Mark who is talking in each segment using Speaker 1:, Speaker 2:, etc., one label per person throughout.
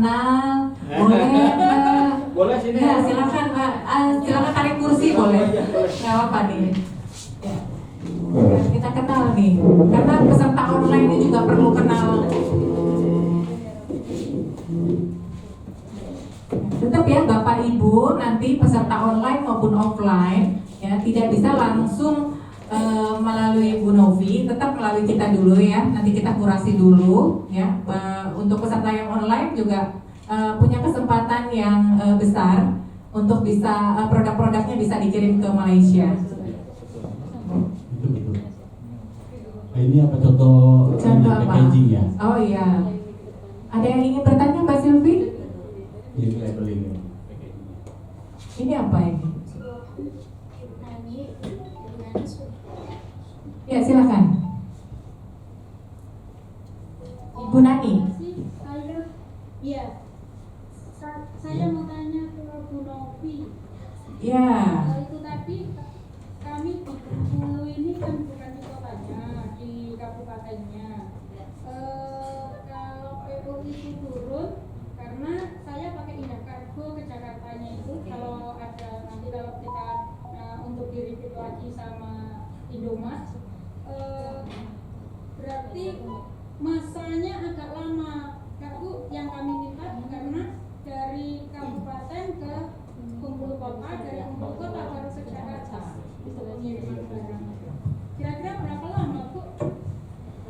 Speaker 1: kenal, boleh
Speaker 2: boleh sini.
Speaker 1: ya silakan Pak, silakan tarik kursi boleh, nggak apa nih. Ya. Kita kenal nih, karena peserta online ini juga perlu kenal. Tetap ya Bapak Ibu, nanti peserta online maupun offline ya tidak bisa langsung melalui Bu Novi, tetap melalui kita dulu ya. Nanti kita kurasi dulu ya. Untuk peserta yang online juga punya kesempatan yang besar untuk bisa produk-produknya bisa dikirim ke Malaysia.
Speaker 3: Ini apa contoh
Speaker 1: Contoh apa?
Speaker 3: packaging ya?
Speaker 1: Oh iya. Ada yang ingin bertanya Mbak Sylvie?
Speaker 3: Ini labeling.
Speaker 1: Ini apa ini? Ya silakan. Ibu Nani.
Speaker 4: Iya. Saya mau tanya ke Bu Novi.
Speaker 1: Ya.
Speaker 4: Itu tadi kami di Bengkulu ini kan bukan di kotanya, di kabupatennya. Kalau PO itu turun, karena saya pakai Indah Kargo ke Jakartanya itu, kalau ada nanti kalau kita untuk di-repeat lagi sama Indomaret, berarti masanya agak lama. Kak Bu, yang kami minta karena dari kabupaten ke Bengkulu kota, dari Bengkulu kota baru ke Jakarta pengiriman barang. Kira-kira berapa lama Bu?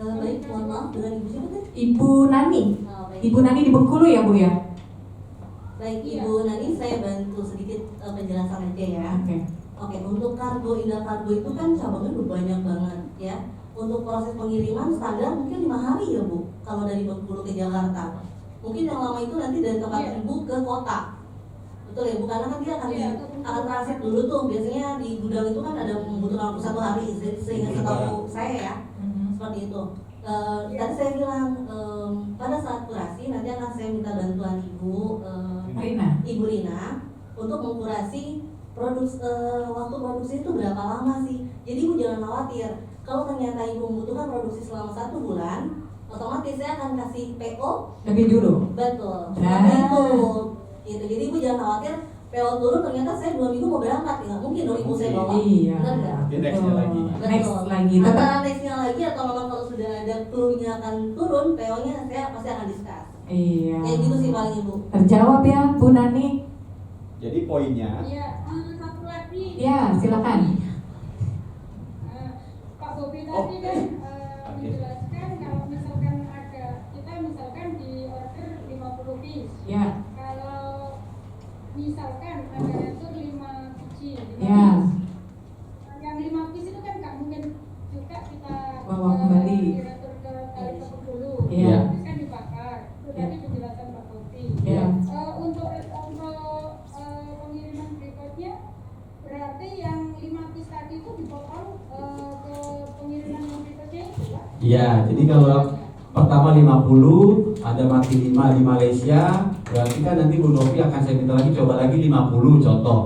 Speaker 5: Baik, mohon maaf, dengan Ibu siapa tadi?
Speaker 1: Ibu Nani.
Speaker 5: Baik.
Speaker 1: Ibu Nani di Bengkulu ya Bu ya?
Speaker 5: Baik, Ibu Nani, saya bantu sedikit penjelasan aja ya.
Speaker 1: Oke.
Speaker 5: Oke, untuk kargo Indah Kargo itu kan cabangnya udah banyak banget ya. Untuk proses pengiriman standar mungkin 5 hari ya Bu, kalau dari Bengkulu ke Jakarta. Mungkin yang lama itu nanti dari tempat Ibu ke kota. Betul ya Bu, karena kan dia akan transit dulu tuh. Biasanya di gudang itu kan ada membutuhkan 1 hari, sehingga setahu saya ya. Seperti itu. Tadi saya bilang pada saat kurasi nanti akan saya minta bantuan Ibu Rina untuk mengkurasi waktu produksi itu berapa lama sih. Jadi Ibu jangan khawatir. Kalau ternyata Ibu membutuhkan produksi selama 1 bulan, otomatis saya akan kasih PO
Speaker 1: lebih dulu.
Speaker 5: Betul.
Speaker 1: Nah.
Speaker 5: Itu. Gitu. Jadi Ibu jangan khawatir. PO turun ternyata saya 2 minggu mau berangkat, nggak mungkin dong Ibu saya bawa.
Speaker 1: Iya.
Speaker 5: Benar nggak?
Speaker 2: Nextnya lagi.
Speaker 1: Next lagi.
Speaker 5: Antara nextnya lagi atau memang kalau sudah ada clue-nya akan turun, PO-nya saya pasti akan discuss.
Speaker 1: Iya.
Speaker 5: Kayak gitu sih paling Ibu.
Speaker 1: Terjawab ya Bu Nani.
Speaker 2: Jadi poinnya.
Speaker 4: Iya, satu lagi.
Speaker 1: Ya silakan.
Speaker 4: Pak Bobi tadi kan menjelaskan kalau misalkan ada kita misalkan di order 50 piece.
Speaker 1: Ya.
Speaker 4: Kalau misalkan ada itu 5 biji.
Speaker 1: Ya.
Speaker 4: Yang 5 piece itu kan nggak mungkin juga kita
Speaker 1: Bawa kembali.
Speaker 4: diretur ke Bengkulu.
Speaker 1: Iya.
Speaker 4: Terus kan dibakar. Itu tadi penjelasan Pak Bobi.
Speaker 1: Iya.
Speaker 4: Untuk pengiriman berikutnya berarti yang 5 piece tadi itu dipotong ke pengiriman yang berikutnya itu Pak?
Speaker 3: Iya, jadi kalau pertama 50, ada mati 5 di Malaysia, berarti kan nanti Bu Novi akan saya minta lagi coba lagi 50 contoh.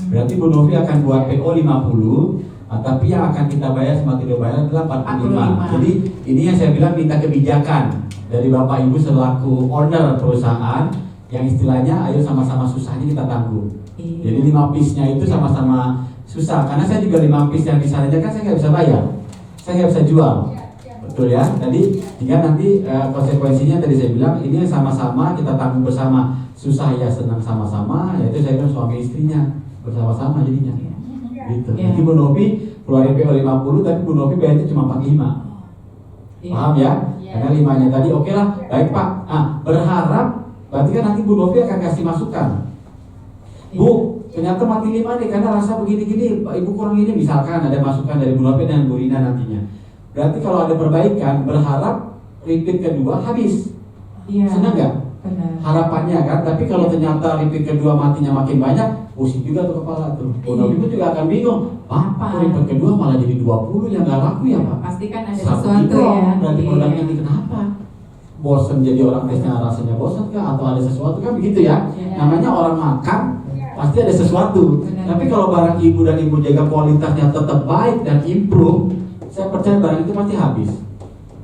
Speaker 3: Berarti Bu Novi akan buat PO 50, tapi yang akan kita bayar sama tidak bayar adalah 45. Jadi ini yang saya bilang minta kebijakan dari Bapak Ibu selaku owner perusahaan yang istilahnya ayo sama-sama susahnya kita tanggung. Jadi 5 piece-nya itu sama-sama susah, karena saya juga 5 piece yang di sana kan saya nggak bisa bayar, saya nggak bisa jual. Betul ya. Jadi jika nanti konsekuensinya tadi saya bilang ini sama-sama kita tanggung bersama, susah ya senang sama-sama, yaitu saya bilang suami istrinya bersama-sama jadinya. Gitu. Jadi Bu Novi keluarin PO 50 tapi Bu Novi bayarnya cuma 45. Paham ya? Karena 5-nya tadi oke lah, baik Pak. Berharap berarti kan nanti Bu Novi akan kasih masukan. Bu, ternyata mati 5 nih karena rasa begini-gini, Pak Ibu kurang ini, misalkan ada masukan dari Bu Novi dan Bu Rina nantinya. Berarti kalau ada perbaikan, berharap repeat kedua habis.
Speaker 1: Iya.
Speaker 3: Senang nggak?
Speaker 1: Benar.
Speaker 3: Harapannya kan, tapi kalau ternyata repeat kedua matinya makin banyak, pusing juga tuh kepala tuh. Bu Novi pun juga akan bingung, Pak, kok repeat kedua malah jadi 20 yang nggak laku ya Pak?
Speaker 1: Pasti kan ada
Speaker 3: Satu
Speaker 1: sesuatu
Speaker 3: itu,
Speaker 1: ya.
Speaker 3: berarti
Speaker 1: Iya.
Speaker 3: produknya ini kenapa? Bosen jadi orang tesnya rasanya bosen kah? Atau ada sesuatu kan begitu ya?
Speaker 1: Iya.
Speaker 3: Namanya orang makan pasti ada sesuatu.
Speaker 1: Benar.
Speaker 3: Tapi kalau barang Ibu dan Ibu jaga kualitasnya tetap baik dan improve, saya percaya barang itu pasti habis.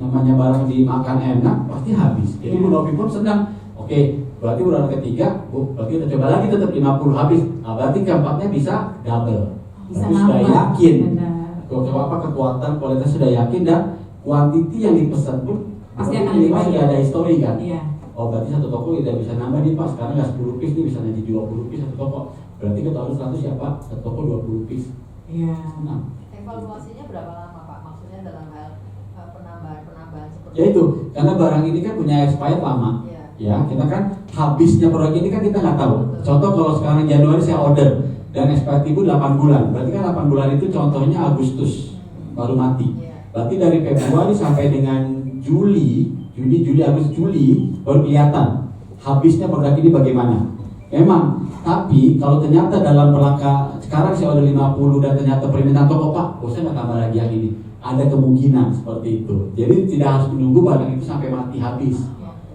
Speaker 3: Namanya barang dimakan enak pasti habis. Jadi Bu Novi pun senang. Oke, Berarti bulan ketiga, berarti kita coba lagi tetap 50 habis. Nah, berarti keempatnya bisa double.
Speaker 1: Bisa
Speaker 3: Berarti sudah
Speaker 1: nambah.
Speaker 3: yakin.
Speaker 1: Benar.
Speaker 3: Kalau apa kekuatan kualitas sudah yakin dan kuantiti yang dipesan pun
Speaker 1: Pasti akan
Speaker 3: minimal
Speaker 1: dibayar.
Speaker 3: sudah ada histori kan.
Speaker 1: Iya.
Speaker 3: Oh berarti satu toko tidak bisa nambah nih Pak, sekarang nggak 10 piece nih bisa nanti 20 piece satu toko. Berarti kita harus 100 ya Pak, satu toko 20 piece.
Speaker 1: Iya.
Speaker 3: Nah,
Speaker 6: Evaluasinya berapa lama Pak? Maksudnya dalam hal penambahan seperti
Speaker 3: ya itu, karena barang ini kan punya expired lama.
Speaker 6: Iya.
Speaker 3: Ya, kita kan habisnya produk ini kan kita nggak tahu. Contoh kalau sekarang Januari saya order dan expired ibu 8 bulan, berarti kan 8 bulan itu contohnya Agustus baru mati.
Speaker 6: Iya.
Speaker 3: Berarti dari Februari sampai dengan Juli, Agustus, Juli baru kelihatan habisnya produk ini bagaimana. Memang, tapi kalau ternyata dalam rangka sekarang saya order 50 dan ternyata permintaan toko Pak, saya nggak tambah lagi yang ini. Ada kemungkinan seperti itu. Jadi tidak harus menunggu barang itu sampai mati habis.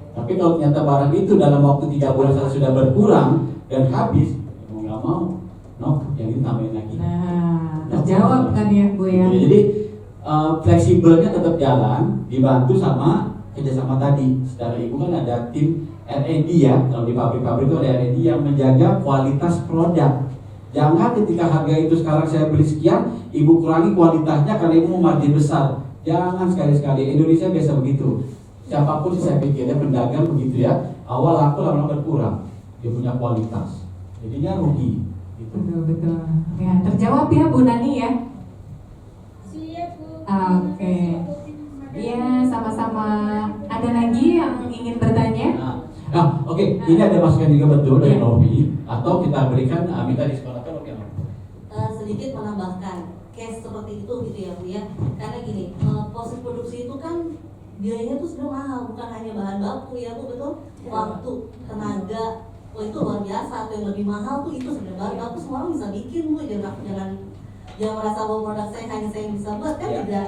Speaker 3: Tapi kalau ternyata barang itu dalam waktu 3 bulan sudah berkurang dan habis, mau nggak mau, yang ini tambahin lagi.
Speaker 1: Nah, terjawab kan ya Bu ya.
Speaker 3: Jadi fleksibelnya tetap jalan, dibantu sama kerjasama tadi. Secara ibu kan ada tim R&D ya, kalau di pabrik-pabrik itu ada R&D yang menjaga kualitas produk. Jangan ketika harga itu sekarang saya beli sekian, ibu kurangi kualitasnya karena ibu mau margin besar. Jangan sekali-sekali. Indonesia biasa begitu. Siapapun sih saya pikir ya pedagang begitu ya. Awal laku lama-lama berkurang. Dia punya kualitas. Jadinya rugi. Gitu.
Speaker 1: Betul. Ya, terjawab ya Bu Nani ya.
Speaker 4: Siap Bu.
Speaker 1: Oke. Iya, sama-sama. Ada lagi yang ingin bertanya?
Speaker 3: Oke. Ini ada masukan juga betul dari
Speaker 1: Ya.
Speaker 3: Novi. Atau kita berikan minta diskon atau oke.
Speaker 5: Sedikit menambahkan case seperti itu gitu ya Bu ya. Karena gini, proses produksi itu kan biayanya tuh sebenarnya mahal, bukan hanya bahan baku ya Bu, betul? Waktu, tenaga, itu luar biasa. Atau yang lebih mahal tuh itu sebenarnya bahan baku semua orang bisa bikin Bu, jangan merasa bahwa produk saya hanya saya yang bisa buat kan tidak.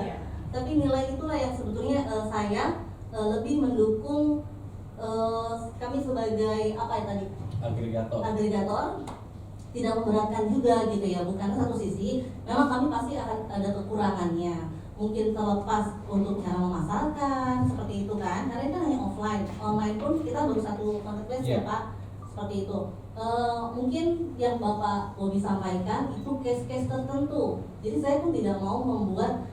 Speaker 5: Tapi nilai itulah yang sebetulnya saya lebih mendukung kami sebagai apa ya tadi? Agregator tidak memberatkan juga gitu ya Bu, karena satu sisi memang kami pasti akan ada kekurangannya, mungkin terlepas untuk cara memasarkan seperti itu kan, karena ini kan hanya offline, online pun kita baru satu marketplace ya Pak, seperti itu. Mungkin yang Bapak Bobi sampaikan itu case-case tertentu, jadi saya pun tidak mau membuat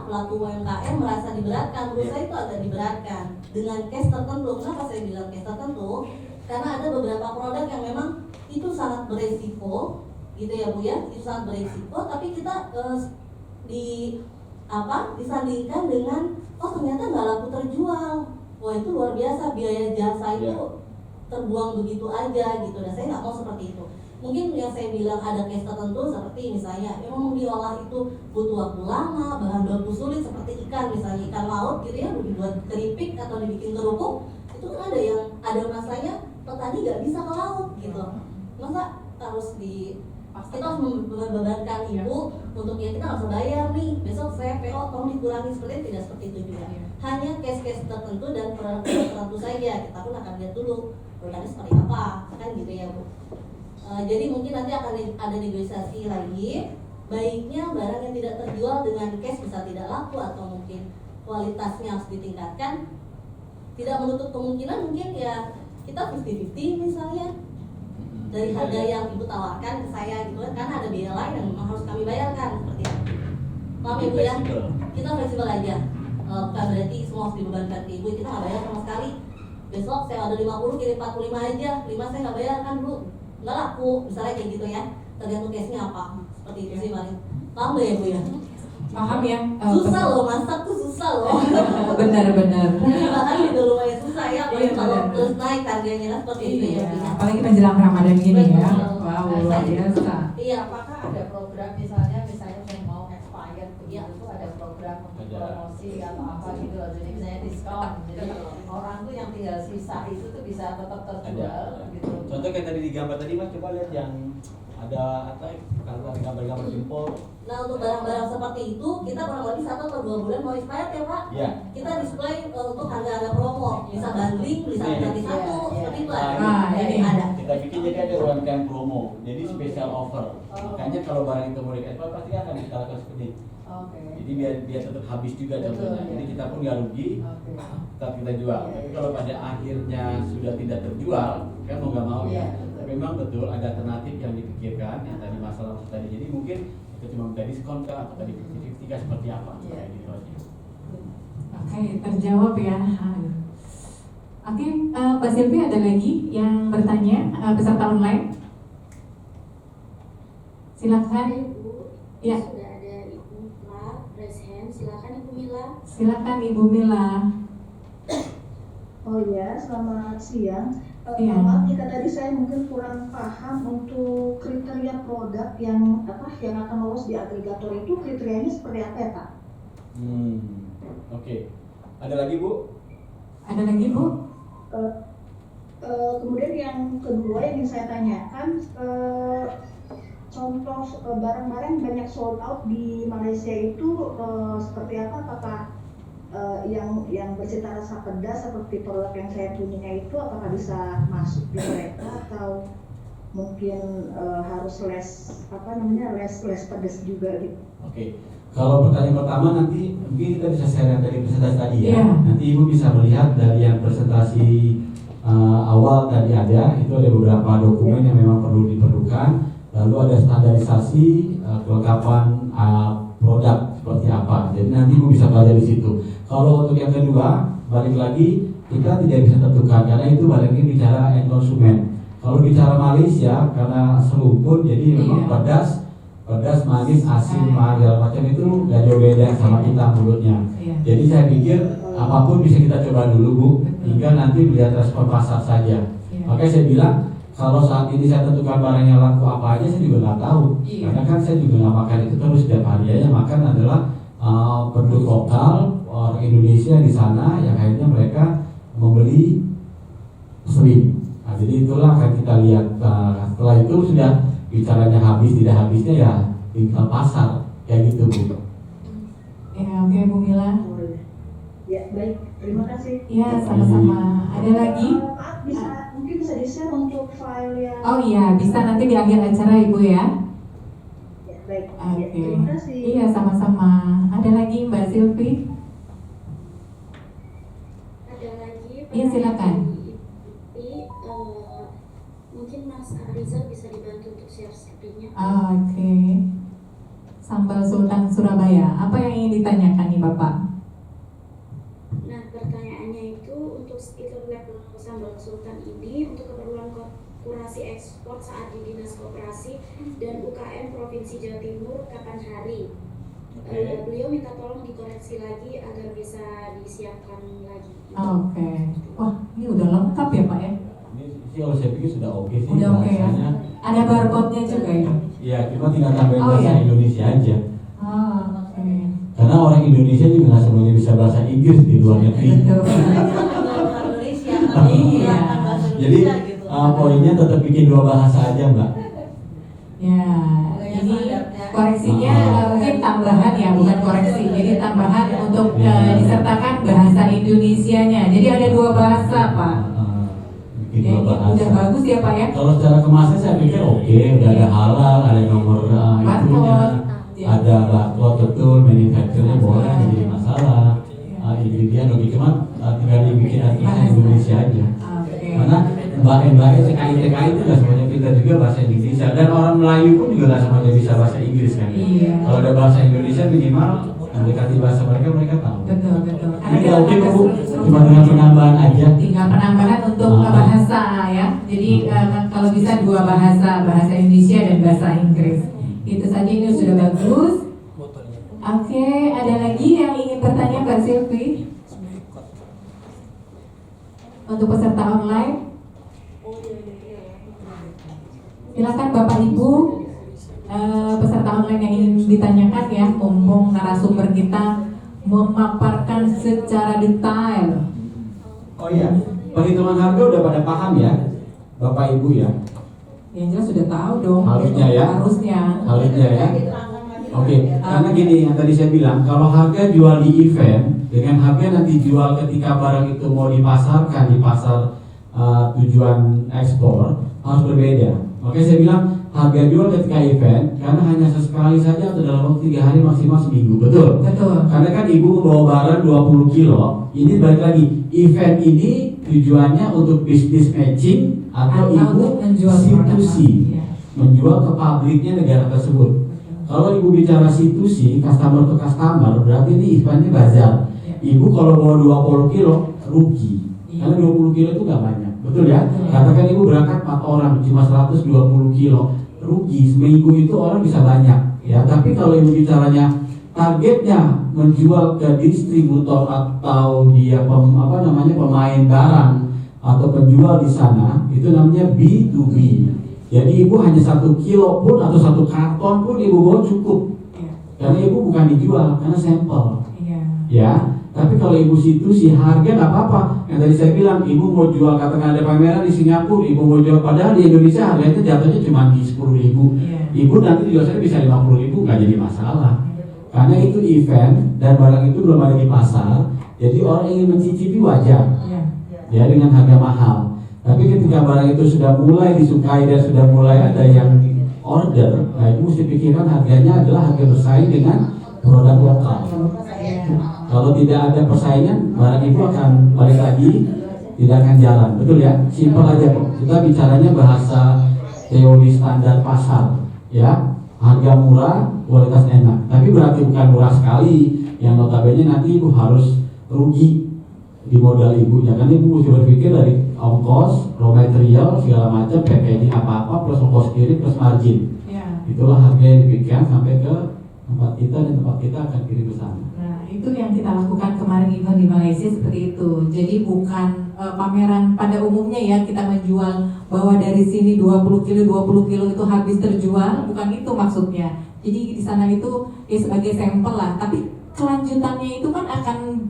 Speaker 5: pelaku UMKM merasa diberatkan. Menurut saya itu agak diberatkan dengan case tertentu. Kenapa saya bilang case tertentu? Karena ada beberapa produk yang memang itu sangat beresiko, gitu ya Bu ya, itu sangat beresiko. Tapi kita disandingkan dengan ternyata nggak laku terjual. Wah itu luar biasa, biaya jasa itu terbuang begitu aja gitu. Dan saya nggak mau seperti itu. Mungkin yang saya bilang ada case tertentu seperti misalnya memang diolah itu butuh waktu lama, bahan baku sulit seperti ikan, misalnya ikan laut gitu ya, dibuat keripik atau dibikin kerupuk, itu kan ada yang ada masanya petani nggak bisa ke laut gitu. Masa harus kita harus membebankan ibu untuk ya kita nggak usah bayar nih, besok saya PO tolong dikurangi, seperti tidak seperti itu juga. Hanya case-case tertentu dan produk tertentu saja, kita pun akan lihat dulu produknya seperti apa, kan gitu ya Bu. Jadi mungkin nanti akan ada negosiasi lagi. Baiknya barang yang tidak terjual dengan cash bisa tidak laku atau mungkin kualitasnya harus ditingkatkan. Tidak menutup kemungkinan mungkin ya kita 50-50 misalnya dari harga yang ibu tawarkan ke saya gitu kan, karena ada biaya lain yang memang harus kami bayarkan seperti itu. Paham ibu ya? Kita fleksibel aja. Bukan berarti semua harus dibebankan ke ibu, kita nggak bayar sama sekali. Besok saya ada 50 kirim 45 aja, 5 saya nggak bayar kan Bu, nggak laku misalnya kayak gitu ya, tergantung case-nya apa, seperti itu sih paling. Paham gak ya Bu ya?
Speaker 1: Paham ya?
Speaker 5: Susah loh, masak tuh susah loh.
Speaker 1: Benar-benar.
Speaker 5: Bahkan juga lumayan susah ya, apalagi kalau
Speaker 1: benar.
Speaker 5: terus naik harganya kan seperti itu ya.
Speaker 1: Iya, apalagi menjelang Ramadan gini ya.
Speaker 5: Betul.
Speaker 1: Wow, luar biasa.
Speaker 5: Iya,
Speaker 6: apakah ada program misalnya yang mau expired begitu tuh ada program untuk promosi atau apa gitu loh, jadi misalnya diskon, jadi orang tuh yang tinggal sisa itu tuh bisa tetap terjual gitu.
Speaker 2: Contoh kayak tadi di gambar tadi Mas, coba lihat yang ada kalau gambar-gambar jempol.
Speaker 5: Nah untuk barang-barang seperti itu kita kurang lebih 1 atau 2 bulan mau expired ya Pak.
Speaker 2: Iya.
Speaker 5: Kita display untuk harga-harga promo, bisa bundling, bisa gratis satu, seperti itu ada.
Speaker 1: Ini
Speaker 5: ada.
Speaker 2: Kita bikin
Speaker 3: jadi ada UMKM promo, jadi special offer. Makanya kalau barang itu mau diekspor pasti akan kita lakukan seperti itu.
Speaker 6: Oke.
Speaker 3: Jadi biar tetap habis juga
Speaker 6: Betul,
Speaker 3: contohnya.
Speaker 6: ya.
Speaker 3: Jadi kita pun nggak rugi,
Speaker 6: Oke.
Speaker 3: tetap kita jual. Tapi kalau pada akhirnya sudah tidak terjual, kan mau nggak mau
Speaker 6: Iya,
Speaker 3: ya.
Speaker 6: betul.
Speaker 3: Tapi memang betul ada alternatif yang dipikirkan, yang tadi masalah tadi. Jadi mungkin kita cuma minta diskon kah atau tadi 50-50 kah seperti apa?
Speaker 6: Iya.
Speaker 3: Kayak gitu aja.
Speaker 1: Oke, terjawab ya. Oke, Mbak Silvi ada lagi yang bertanya peserta online? Silakan.
Speaker 7: Ibu,
Speaker 1: Ya.
Speaker 7: sudah ada Ibu Mila, raise hand. Silakan Ibu Mila.
Speaker 1: Silakan Ibu Mila.
Speaker 8: Oh ya, selamat siang.
Speaker 1: Iya.
Speaker 8: Maaf jika tadi saya mungkin kurang paham untuk kriteria produk yang akan lolos di agregator itu kriterianya seperti apa ya Pak?
Speaker 3: Oke. Ada lagi Bu?
Speaker 1: Ada lagi Bu?
Speaker 8: Kemudian yang kedua yang ingin saya tanyakan, contoh barang-barang banyak sold out di Malaysia itu seperti apa? Apakah yang bercita rasa pedas seperti produk yang saya punya itu apakah bisa masuk di mereka atau mungkin harus les pedas juga gitu?
Speaker 3: Oke. Kalau pertanyaan pertama nanti mungkin kita bisa share yang dari presentasi tadi ya.
Speaker 1: Iya.
Speaker 3: Nanti Ibu bisa melihat dari yang presentasi awal tadi ada, itu ada beberapa dokumen yang memang perlu diperlukan. Lalu ada standarisasi kelengkapan produk seperti apa. Jadi nanti Ibu bisa belajar di situ. Kalau untuk yang kedua, balik lagi kita tidak bisa tentukan karena itu balik lagi bicara end konsumen. Kalau bicara Malaysia karena serumpun jadi memang pedas, manis, asin, mahal, macam itu nggak jauh beda sama kita mulutnya.
Speaker 1: Iya.
Speaker 3: Jadi saya pikir apapun bisa kita coba dulu Bu, hingga nanti melihat respon pasar saja.
Speaker 1: Iya.
Speaker 3: Makanya saya bilang kalau saat ini saya tentukan barang yang laku apa aja saya juga nggak tahu,
Speaker 1: Iya.
Speaker 3: karena kan saya juga nggak makan itu terus setiap hari. Yang makan adalah penduduk lokal orang Indonesia di sana yang akhirnya mereka membeli sering. Nah, jadi itulah akan kita lihat. Setelah itu sudah bicaranya habis tidak habisnya ya tinggal pasar kayak gitu Bu.
Speaker 1: Ya, oke Bu Mila.
Speaker 8: Ya baik, terima kasih.
Speaker 1: Ya, sama-sama. Ada lagi?
Speaker 8: Maaf, mungkin bisa di-share untuk file yang
Speaker 1: Oh iya, bisa nanti di akhir acara Ibu ya.
Speaker 8: ya, baik.
Speaker 1: Oke.
Speaker 8: Ya, terima kasih.
Speaker 1: Iya, sama-sama. Ada lagi Mbak Silvi?
Speaker 7: Ada lagi.
Speaker 1: Iya, silakan.
Speaker 7: Mungkin Mas Rizal bisa dibantu untuk share screen-nya.
Speaker 1: Oke. Sambal Sultan Surabaya. Apa yang ingin ditanyakan nih Bapak?
Speaker 7: Nah, pertanyaannya itu untuk label sambal Sultan ini untuk keperluan kurasi ekspor saat di Dinas Koperasi dan UKM Provinsi Jawa Timur kapan hari? Beliau minta tolong dikoreksi lagi agar bisa disiapkan lagi.
Speaker 1: Oke. Wah, ini udah lengkap ya Pak ya?
Speaker 3: Ini sih kalau saya pikir sudah oke sih.
Speaker 1: Udah oke ya?
Speaker 3: bahasanya.
Speaker 1: Ada barcode-nya juga ya?
Speaker 3: Iya, cuma tinggal tambahin
Speaker 1: Oh,
Speaker 3: bahasa
Speaker 1: iya.
Speaker 3: Indonesia aja.
Speaker 1: Oh, oke.
Speaker 3: Karena orang Indonesia juga nggak semuanya bisa bahasa Inggris di luar negeri.
Speaker 1: Betul.
Speaker 6: Indonesia, tapi
Speaker 1: Iya.
Speaker 6: menggunakan bahasa
Speaker 3: Jadi
Speaker 6: Indonesia gitu.
Speaker 3: poinnya tetap bikin dua bahasa aja Mbak.
Speaker 1: Ya, ini koreksinya mungkin tambahan ya, bukan koreksi. Jadi tambahan untuk disertakan bahasa Indonesianya. Jadi ada dua bahasa Pak.
Speaker 3: Bikin
Speaker 1: Ya,
Speaker 3: dua
Speaker 1: ini
Speaker 3: bahasa.
Speaker 1: udah bagus ya Pak ya?
Speaker 3: Kalau secara kemasan saya pikir oke, udah ada halal, ada nomor itunya,
Speaker 1: Barcode, ya.
Speaker 3: ada barcode betul, manufacturernya boleh, nggak jadi masalah. Ingredient oke, cuma tinggal dibikin artinya Indonesia aja.
Speaker 1: Oke.
Speaker 3: Karena mbak TKI itu nggak semuanya kita juga bahasa Indonesia, dan orang Melayu pun juga nggak semuanya bisa bahasa Inggris kan.
Speaker 1: Iya.
Speaker 3: Kalau ada bahasa Indonesia minimal mendekati bahasa mereka tahu.
Speaker 1: Betul, betul.
Speaker 3: Ini
Speaker 1: kita
Speaker 3: oke
Speaker 1: ada
Speaker 3: Bu,
Speaker 1: struktur.
Speaker 3: cuma dengan penambahan aja.
Speaker 1: Tinggal penambahan untuk bahasa ya. Jadi kalau bisa dua bahasa, bahasa Indonesia dan bahasa Inggris. Itu saja, ini sudah bagus. Oke, ada lagi yang ingin bertanya Mbak Silvi? Untuk peserta online, silakan Bapak Ibu peserta online yang ingin ditanyakan ya, mumpung narasumber kita memaparkan secara detail.
Speaker 3: Oh iya, perhitungan harga udah pada paham ya, Bapak Ibu ya.
Speaker 1: Yang jelas sudah tahu dong.
Speaker 3: Harusnya ya. Harusnya ya. Oke, karena gini yang tadi saya bilang, kalau harga jual di event dengan harga nanti jual ketika barang itu mau dipasarkan di pasar tujuan ekspor harus berbeda. Makanya saya bilang harga jual ketika event karena hanya sesekali saja atau dalam waktu 3 hari maksimal seminggu, betul?
Speaker 1: Betul.
Speaker 3: Karena kan ibu membawa barang 20 kilo, ini balik lagi event ini tujuannya untuk bisnis matching atau ibu
Speaker 1: untuk menjual
Speaker 3: situsi,
Speaker 1: produk.
Speaker 3: menjual ke pabriknya negara tersebut. Kalau ibu bicara situsi, customer to customer, berarti ini eventnya bazar. Ibu kalau bawa 20 kilo rugi, karena 20 kilo itu nggak banyak, betul ya? Katakan ibu berangkat 4 orang, cuma 120 kilo, rugi. Seminggu itu orang bisa banyak, ya. Tapi kalau ibu bicaranya targetnya menjual ke distributor atau dia pemain barang atau penjual di sana, itu namanya B2B. Jadi ibu hanya 1 kilo pun atau 1 karton pun ibu bawa cukup, karena ibu bukan dijual, karena sampel, ya. Tapi kalau ibu situsi harga nggak apa-apa. Yang tadi saya bilang ibu mau jual katakan ada pameran di Singapura, ibu mau jual padahal di Indonesia harganya jatuhnya cuma di 10.000. Ibu nanti jual saya bisa 50.000, nggak jadi masalah. Karena itu event dan barang itu belum ada di pasar, jadi orang ingin mencicipi wajar, ya dengan harga mahal. Tapi ketika barang itu sudah mulai disukai dan sudah mulai ada yang order, nah itu mesti pikirkan harganya adalah harga bersaing dengan produk lokal. Kalau tidak ada persaingan, barang itu akan balik lagi, tidak akan jalan, betul ya? Simpel aja kok. Kita bicaranya bahasa teori standar pasar, ya. Harga murah, kualitas enak. Tapi berarti bukan murah sekali, yang notabene nanti ibu harus rugi di modal ibunya. Kan ibu mesti berpikir dari ongkos, raw material, segala macam, packaging apa-apa, plus ongkos kirim, plus margin. Itulah harga yang dipikirkan sampai ke tempat kita dan tempat kita akan kirim ke sana.
Speaker 1: Nah, itu yang kita lakukan kemarin event di Malaysia seperti itu. Jadi bukan pameran pada umumnya ya kita menjual bahwa dari sini 20 kilo itu habis terjual, bukan itu maksudnya. Jadi di sana itu ya sebagai sampel lah, tapi kelanjutannya itu kan akan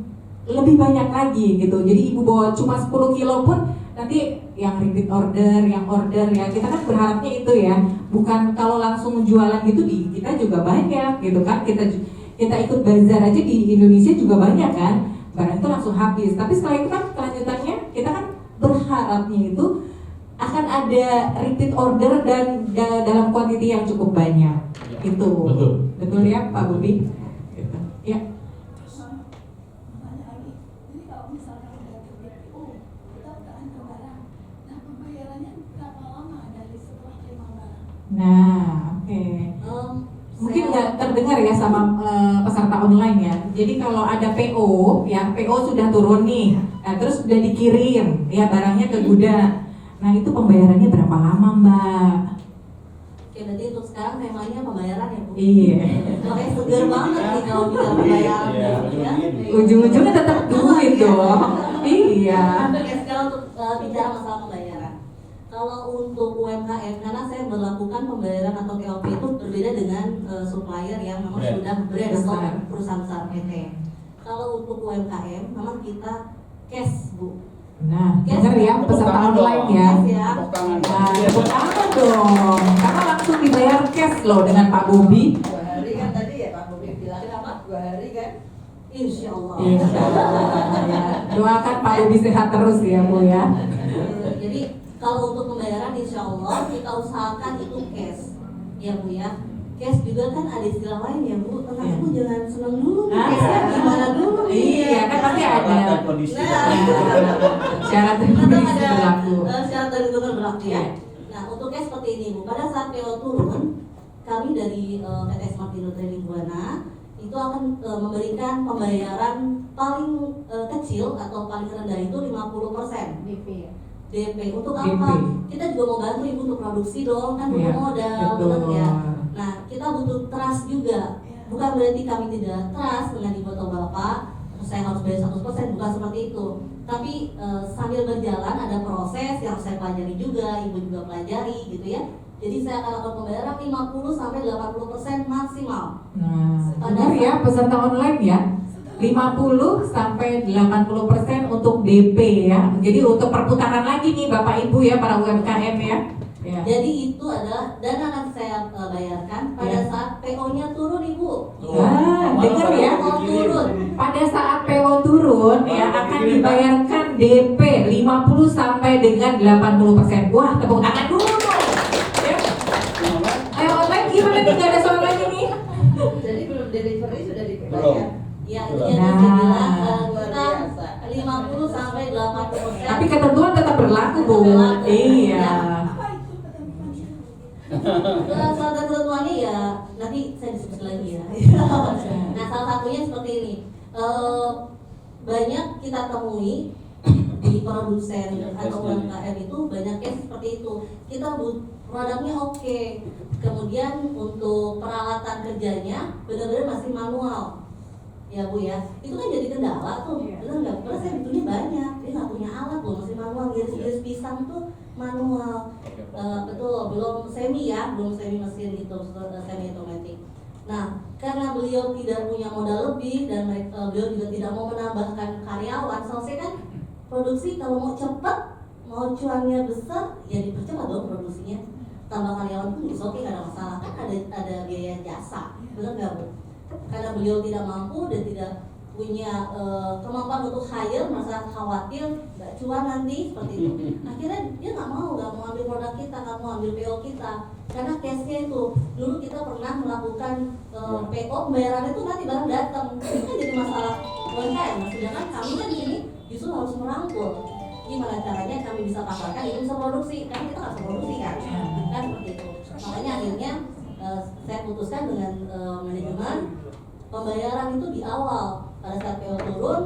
Speaker 1: lebih banyak lagi gitu. Jadi ibu bawa cuma 10 kilo pun nanti yang repeat order, yang order ya kita kan berharapnya itu ya, bukan kalau langsung jualan gitu di kita juga banyak gitu kan, kita ikut bazar aja di Indonesia juga banyak kan, barang itu langsung habis. Tapi setelah itu kan kelanjutannya kita kan berharapnya itu akan ada repeat order dan dalam kuantiti yang cukup banyak. Itu betul ya Pak Bobi? Gitu. Ya. Nah, oke. Mungkin nggak terdengar ya sama peserta online ya. Jadi kalau ada PO, ya PO sudah turun nih, nah, terus sudah dikirim, ya barangnya ke gudang. Nah itu pembayarannya berapa lama Mbak?
Speaker 5: Oke, berarti untuk sekarang temanya pembayaran ya Bu?
Speaker 1: Iya.
Speaker 5: Makanya seger banget nih kalau bicara pembayaran ya.
Speaker 1: Ujung-ujungnya tetap duit dong. Iya.
Speaker 5: Oke, sekarang untuk bicara masalah pembayaran. Kalau untuk UMKM, karena saya melakukan pembayaran atau TOP itu berbeda dengan supplier yang memang sudah brand atau perusahaan besar PT. Kalau untuk UMKM, memang kita cash Bu.
Speaker 1: Nah, dengar ya peserta online ya. Nah, tepuk tangan dong. Karena langsung dibayar cash loh dengan Pak Bobi.
Speaker 6: 2 hari kan tadi ya Pak Bobi bilang kenapa? 2 hari kan?
Speaker 5: Insya Allah.
Speaker 1: Insya Allah. Ya. Doakan Pak Bobi sehat terus ya Bu ya.
Speaker 5: Jadi kalau untuk pembayaran insya Allah kita usahakan itu cash, ya Bu ya. Cash juga kan ada istilah lain ya Bu. Tentang itu jangan seneng dulu, cashnya gimana dulu nih?
Speaker 1: Iya kan pasti ada. Syarat dan
Speaker 5: Tetap
Speaker 1: kondisi
Speaker 5: ada
Speaker 1: berlaku.
Speaker 5: syarat dan ketentuan berlaku ya.
Speaker 1: Ya.
Speaker 5: Nah untuk cash seperti ini Bu. Pada saat PO turun, kami dari PT Smart Indo Trading Buana itu akan memberikan pembayaran paling kecil atau paling rendah itu 50% DP. Untuk apa? Kita juga mau bantu ibu untuk produksi dong, kan butuh modal, benar ya. Nah, kita butuh trust juga. Bukan berarti kami tidak trust dengan ibu atau bapak, saya harus bayar 100%, bukan seperti itu. Tapi sambil berjalan ada proses yang saya pelajari juga, ibu juga pelajari gitu ya. Jadi saya akan lakukan pembayaran 50-80% maksimal.
Speaker 1: Nah, benar ya peserta online ya. 50-80% untuk DP ya. Jadi untuk perputaran lagi nih Bapak Ibu ya para UMKM ya. Ya.
Speaker 5: Jadi itu adalah dana akan saya bayarkan pada
Speaker 1: Ya.
Speaker 5: saat PO-nya turun Ibu.
Speaker 1: Dengar ya.
Speaker 5: PO turun.
Speaker 1: Pada saat PO turun ya akan dibayarkan DP 50 sampai dengan 80%. Wah, tepuk tangan dulu dong. Ya. Ayo online gimana nih, nggak ada soal lagi nih?
Speaker 6: Jadi belum delivery sudah
Speaker 2: Belum.
Speaker 6: dibayar.
Speaker 5: Ya,
Speaker 1: Nah.
Speaker 5: jadi saya bilang
Speaker 6: Luar
Speaker 5: kita
Speaker 6: biasa.
Speaker 5: 50 sampai 80%.
Speaker 1: Tapi ketentuan tetap berlaku, Bu.
Speaker 5: Berlaku.
Speaker 1: Iya.
Speaker 5: Salah satu ketentuannya ya nanti saya diskusi lagi ya. Nah, salah satunya seperti ini. Banyak kita temui di produsen atau UMKM itu banyak case seperti itu. Kita produknya oke, kemudian untuk peralatan kerjanya benar-benar masih manual. Ya Bu ya, itu kan jadi kendala tuh, benar nggak? Karena saya butuhnya banyak, dia nggak punya alat loh, masih manual, giris-giris pisang tuh manual. Betul, belum semi ya, belum semi mesin gitu, semi otomatis. Nah, karena beliau tidak punya modal lebih dan beliau juga tidak mau menambahkan karyawan, selesai kan produksi kalau mau cepat, mau cuannya besar, ya dipercepat dong produksinya. Tambah karyawan pun oke, nggak ada masalah, kan ada biaya jasa, benar nggak Bu? Karena beliau tidak mampu dan tidak punya kemampuan untuk hire, merasa khawatir nggak cuan nanti seperti itu. Akhirnya dia nggak mau ambil produk kita, nggak mau ambil PO kita. Karena case-nya itu dulu kita pernah melakukan PO, pembayaran itu nanti barang datang, itu kan jadi masalah UMKM. Sedangkan kami kan di sini justru harus merangkul. Gimana caranya kami bisa pasarkan itu bisa produksi, kan kita nggak bisa produksi kan seperti itu. Makanya akhirnya saya putuskan dengan manajemen pembayaran itu di awal pada saat PO turun.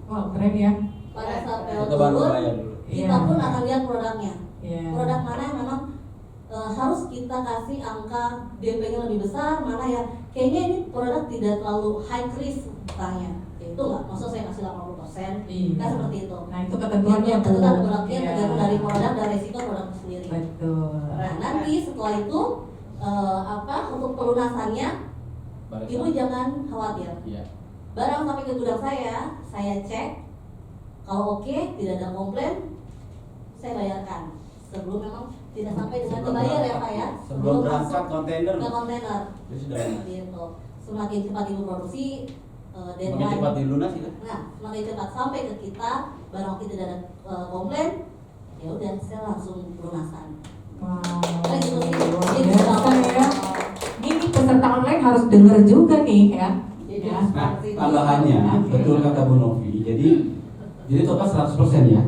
Speaker 1: Wah, keren ya.
Speaker 5: Pada saat PO
Speaker 2: Kita baru
Speaker 5: turun
Speaker 2: bayar dulu.
Speaker 5: kita pun akan lihat produknya.
Speaker 1: Iya.
Speaker 5: Produk mana yang memang harus kita kasih angka DP-nya lebih besar, mana yang kayaknya ini produk tidak terlalu high risk misalnya. Itu nggak, maksud saya kasih 80%,
Speaker 1: Iya.
Speaker 5: kan seperti itu.
Speaker 1: Nah, itu ketentuannya, Bu.
Speaker 5: Itu kan produknya
Speaker 1: Iya.
Speaker 5: tergantung dari produk dan resiko produk itu sendiri.
Speaker 1: Betul.
Speaker 5: Nah, nanti setelah itu untuk pelunasannya Ibu jangan khawatir.
Speaker 2: Iya.
Speaker 5: Barang sampai ke gudang saya cek. Kalau oke, tidak ada komplain, saya bayarkan. Sebelum memang tidak sampai dengan dibayar ya Pak ya.
Speaker 2: Sebelum berangkat
Speaker 5: masuk
Speaker 2: kontainer.
Speaker 5: ke kontainer.
Speaker 2: Itu sudah.
Speaker 5: Gitu. Semakin cepat Ibu produksi,
Speaker 2: Semakin
Speaker 5: deadline.
Speaker 2: cepat dilunasi kan?
Speaker 5: Nah, semakin cepat sampai ke kita, barang kita tidak ada komplain, ya udah saya langsung pelunasan.
Speaker 1: Wow.
Speaker 5: Nah, gitu sih.
Speaker 1: Luar
Speaker 5: Jadi,
Speaker 1: biasa
Speaker 5: kalau-
Speaker 1: ya. Ini peserta online harus denger juga nih ya.
Speaker 6: Jadi
Speaker 1: Ya.
Speaker 3: Nah, tambahannya betul kata Bu Novi. Jadi total 100% ya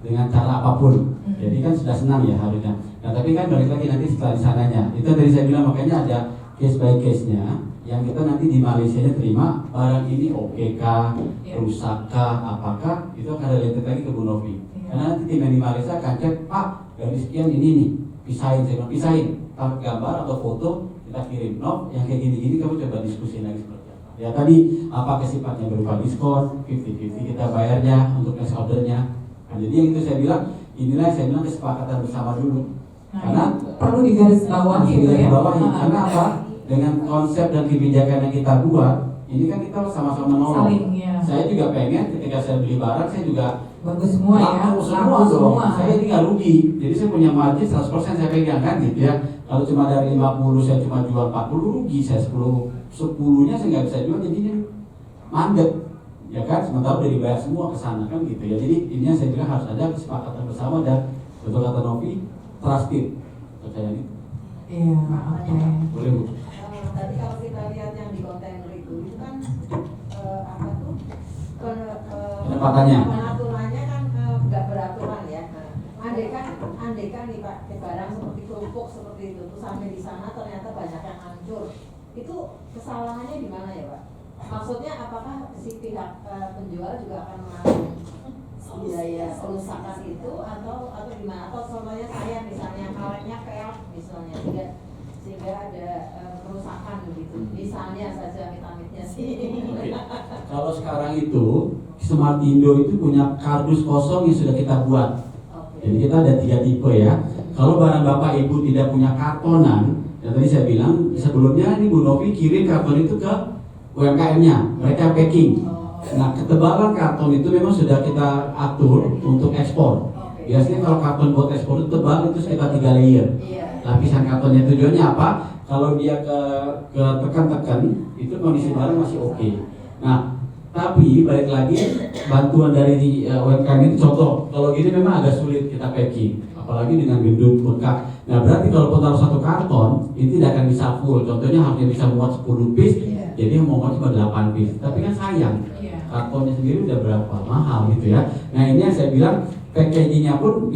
Speaker 3: dengan cara apapun. Jadi kan sudah senang ya harusnya. Nah tapi kan balik lagi nanti setelah di sananya. Itu tadi saya bilang makanya ada case by case-nya yang kita nanti di Malaysia terima barang ini oke kah, rusak kah, apakah itu akan related lagi ke Bu Novi. Karena nanti tim yang di Malaysia akan cek, Pak dari sekian ini nih, pisahin, saya bilang pisahin, taruh gambar atau foto kita kirim. No, yang kayak gini-gini kamu coba diskusi lagi seperti apa. Ya tadi apakah sifatnya berupa diskon, 50-50 kita bayarnya untuk next ordernya. Nah, jadi yang itu saya bilang, inilah saya bilang kesepakatan bersama dulu.
Speaker 1: Nah,
Speaker 3: Karena
Speaker 1: perlu digarisbawahi gitu ya.
Speaker 3: karena apa? Dengan konsep dan kebijakan yang kita buat, ini kan kita sama-sama menolong.
Speaker 1: Saling ya.
Speaker 3: Saya juga pengen ketika saya beli barang, saya juga
Speaker 1: Bagus semua ya.
Speaker 3: laku semua
Speaker 1: Laku
Speaker 3: dong.
Speaker 1: semua.
Speaker 3: Saya ini nggak rugi. Jadi saya punya margin 100% saya pegang kan gitu ya. Kalau cuma dari 50 saya cuma jual 40 rugi. Saya 10-nya saya nggak bisa jual jadinya mandek. Ya kan, sementara udah dibayar semua ke sana kan gitu ya. Jadi ininya saya bilang harus ada kesepakatan bersama dan betul kata Novi, trusted. Percaya ini.
Speaker 1: Iya, oke.
Speaker 3: Boleh Bu.
Speaker 6: Tadi kalau kita lihat yang di kontainer itu kan apa tuh
Speaker 3: Penempatannya.
Speaker 6: pengaturannya kan nggak beraturan ya. Andaikan nih Pak, barang seperti kerupuk seperti itu terus sampai di sana ternyata banyak yang hancur, itu kesalahannya di mana ya Pak? Maksudnya apakah si pihak penjual juga akan menanggung biaya kerusakan itu atau gimana? Atau contohnya saya misalnya karetnya keok misalnya sehingga ada kerusakan begitu. Misalnya saja amit-amitnya sih.
Speaker 3: Oke. Kalau sekarang itu Smart Indo itu punya kardus kosong yang sudah kita buat. Jadi kita ada 3 tipe ya. Kalau barang Bapak Ibu tidak punya kartonan, yang tadi saya bilang sebelumnya ini Bu Novi kirim karton itu ke UMKM-nya, mereka packing. Nah ketebalan karton itu memang sudah kita atur untuk ekspor. Biasanya kalau karton buat ekspor itu tebal itu sekitar 3 layer.
Speaker 6: Iya.
Speaker 3: Lapisan kartonnya tujuannya apa? Kalau dia ke tekan-tekan itu kondisi barang masih oke. Nah, tapi balik lagi bantuan dari UMKM itu contoh. Kalau gini memang agak sulit kita packing, apalagi dengan gendut bengkak. Nah, berarti kalau taruh satu karton itu tidak akan bisa full. Contohnya harusnya bisa muat 10 piece, jadi yang mau cuma 8 piece. Tapi kan sayang.
Speaker 1: Iya.
Speaker 3: Kartonnya sendiri udah berapa mahal gitu ya. Nah, ini yang saya bilang packagingnya pun